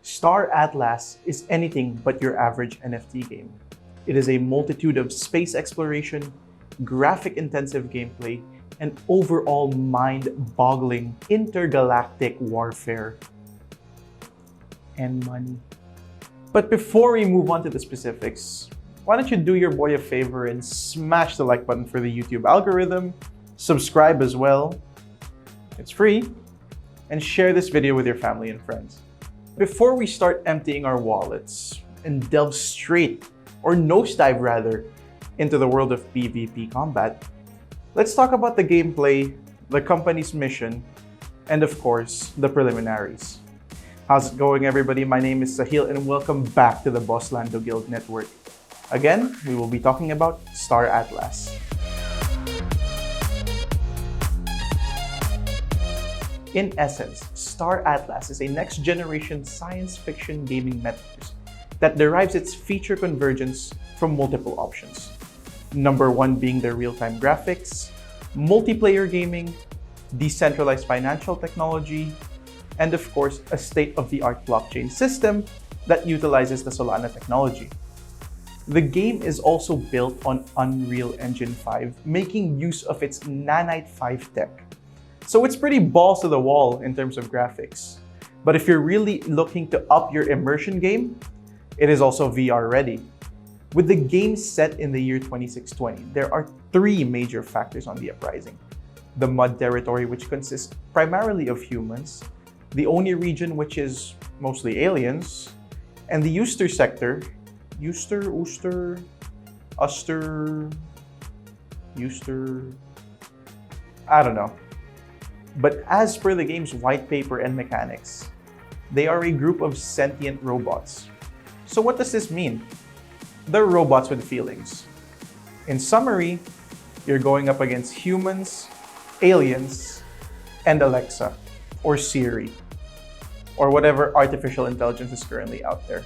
Star Atlas is anything but your average NFT game. It is a multitude of space exploration, graphic-intensive gameplay, and overall mind-boggling intergalactic warfare and money. But before we move on to the specifics, why don't you do your boy a favor and smash the like button for the YouTube algorithm, subscribe as well, it's free, and share this video with your family and friends. Before we start emptying our wallets and delve straight, or nosedive rather, into the world of PvP combat, let's talk about the gameplay, the company's mission, and of course, the preliminaries. How's it going, everybody? My name is Sahil and welcome back to the Boss Lando Guild Network. Again, we will be talking about Star Atlas. In essence, Star Atlas is a next-generation science fiction gaming metaverse that derives its feature convergence from multiple options. Number one being their real-time graphics, multiplayer gaming, decentralized financial technology, and of course, a state-of-the-art blockchain system that utilizes the Solana technology. The game is also built on Unreal Engine 5, making use of its Nanite 5 tech. So it's pretty balls to the wall in terms of graphics. But if you're really looking to up your immersion game, it is also VR ready. With the game set in the year 2620, there are three major factors on the uprising. The Mud territory, which consists primarily of humans, the Oni region, which is mostly aliens, and the Uster sector, I don't know. But as per the game's white paper and mechanics, they are a group of sentient robots. So what does this mean? They're robots with feelings. In summary, you're going up against humans, aliens, and Alexa, or Siri, or whatever artificial intelligence is currently out there.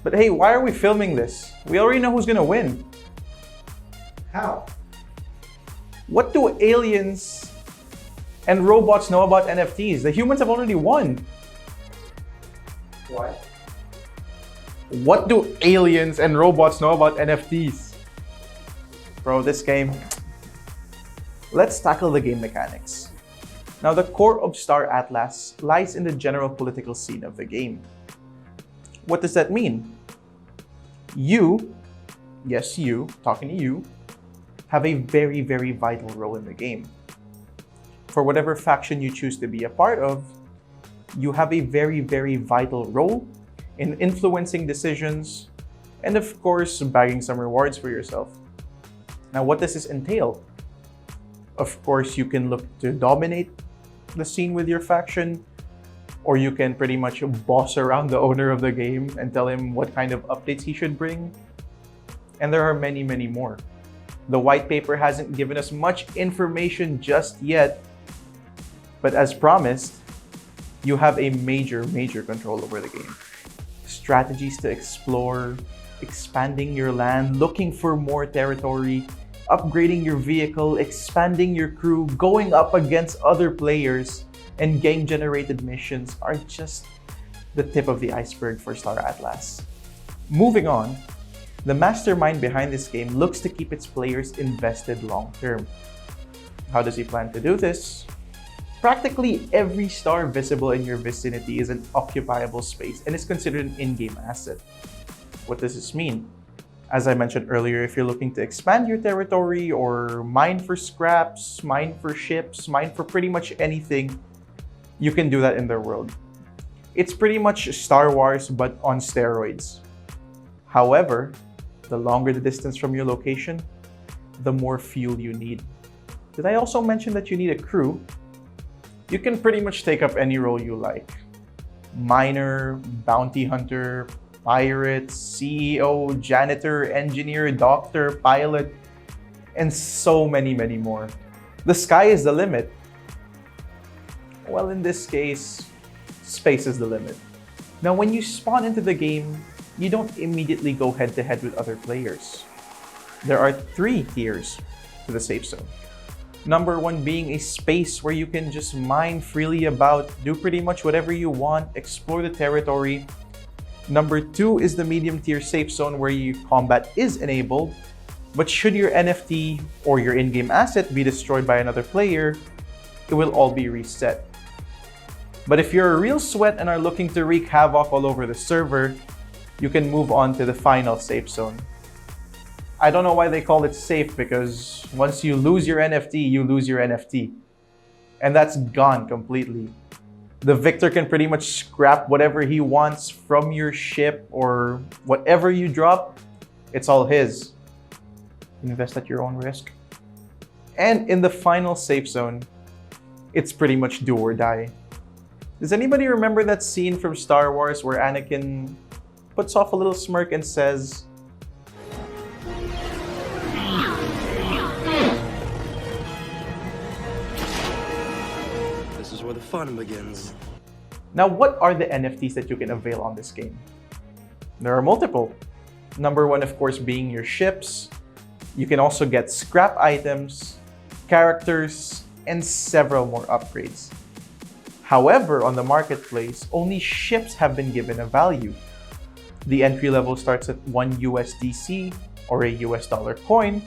But hey, why are we filming this? We already know who's gonna win. How? What do aliens and robots know about NFTs? The humans have already won. What? What do aliens and robots know about NFTs? Bro, this game. Let's tackle the game mechanics. Now, the core of Star Atlas lies in the general political scene of the game. What does that mean? You, yes you, talking to you, have a very, very vital role in the game. For whatever faction you choose to be a part of, you have a very, very vital role in influencing decisions and of course, bagging some rewards for yourself. Now, what does this entail? Of course, you can look to dominate the scene with your faction, or you can pretty much boss around the owner of the game and tell him what kind of updates he should bring. And there are many, many more. The white paper hasn't given us much information just yet, but as promised, you have a major, major control over the game. Strategies to explore, expanding your land, looking for more territory, upgrading your vehicle, expanding your crew, going up against other players, and game-generated missions are just the tip of the iceberg for Star Atlas. Moving on, the mastermind behind this game looks to keep its players invested long-term. How does he plan to do this? Practically every star visible in your vicinity is an occupiable space and is considered an in-game asset. What does this mean? As I mentioned earlier, if you're looking to expand your territory or mine for scraps, mine for ships, mine for pretty much anything, you can do that in their world. It's pretty much Star Wars but on steroids. However, the longer the distance from your location, the more fuel you need. Did I also mention that you need a crew? You can pretty much take up any role you like. Miner, bounty hunter, pirate, CEO, janitor, engineer, doctor, pilot, and so many, many more. The sky is the limit. Well, in this case, space is the limit. Now, when you spawn into the game, you don't immediately go head-to-head with other players. There are 3 tiers to the safe zone. Number one being a space where you can just mine freely about, do pretty much whatever you want, explore the territory. Number two is the medium tier safe zone where your combat is enabled, but should your NFT or your in-game asset be destroyed by another player, it will all be reset. But if you're a real sweat and are looking to wreak havoc all over the server, you can move on to the final safe zone. I don't know why they call it safe, because once you lose your NFT, you lose your NFT. And that's gone completely. The victor can pretty much scrap whatever he wants from your ship, or whatever you drop, it's all his. Invest at your own risk. And in the final safe zone, it's pretty much do or die. Does anybody remember that scene from Star Wars where Anakin puts off a little smirk and says, "This is where the fun begins." Now, what are the NFTs that you can avail on this game? There are multiple. Number one, of course, being your ships. You can also get scrap items, characters, and several more upgrades. However, on the marketplace, only ships have been given a value. The entry level starts at 1 USDC, or a US dollar coin,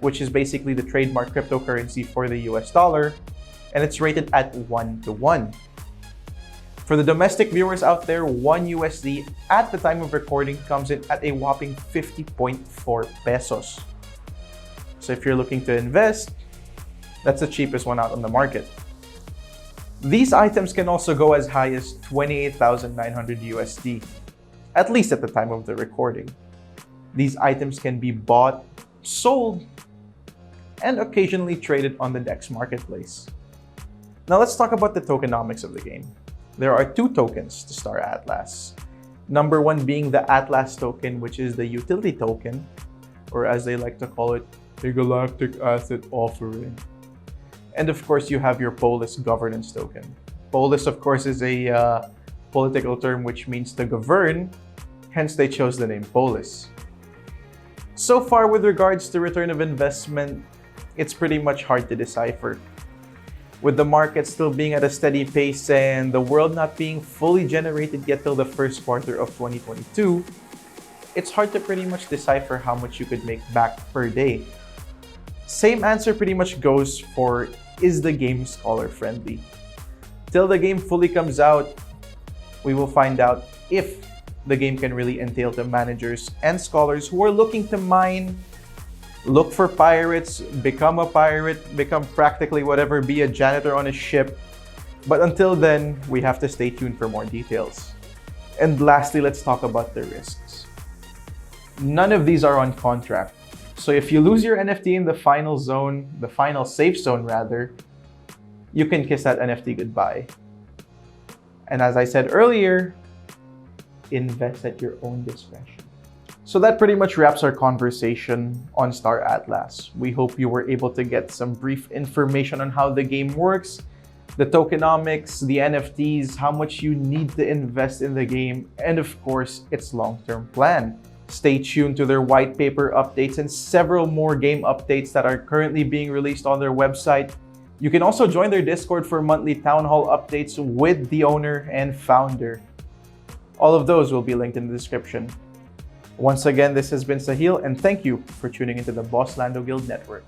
which is basically the trademark cryptocurrency for the US dollar, and it's rated at 1:1. For the domestic viewers out there, 1 USD at the time of recording comes in at a whopping 50.4 pesos. So if you're looking to invest, that's the cheapest one out on the market. These items can also go as high as 28,900 USD, at least at the time of the recording. These items can be bought, sold, and occasionally traded on the DEX marketplace. Now let's talk about the tokenomics of the game. There are two tokens to Star Atlas. Number one being the Atlas token, which is the utility token, or as they like to call it, a galactic asset offering. And of course, you have your Polis governance token. Polis, of course, is a political term which means to govern, hence they chose the name Polis. So far, with regards to return of investment, it's pretty much hard to decipher. With the market still being at a steady pace and the world not being fully generated yet till the first quarter of 2022, it's hard to pretty much decipher how much you could make back per day. Same answer pretty much goes for, is the game scholar friendly? Till the game fully comes out, we will find out if the game can really entail to managers and scholars who are looking to mine, look for pirates, become a pirate, become practically whatever, be a janitor on a ship. But until then, we have to stay tuned for more details. And lastly, let's talk about the risks. None of these are on contract. So if you lose your NFT in the final zone, the final safe zone rather, you can kiss that NFT goodbye. And as I said earlier, invest at your own discretion. So that pretty much wraps our conversation on Star Atlas. We hope you were able to get some brief information on how the game works, the tokenomics, the NFTs, how much you need to invest in the game, and of course, its long-term plan. Stay tuned to their white paper updates and several more game updates that are currently being released on their website. You can also join their Discord for monthly town hall updates with the owner and founder. All of those will be linked in the description. Once again, this has been Sahil, and thank you for tuning into the Boss Lando Guild Network.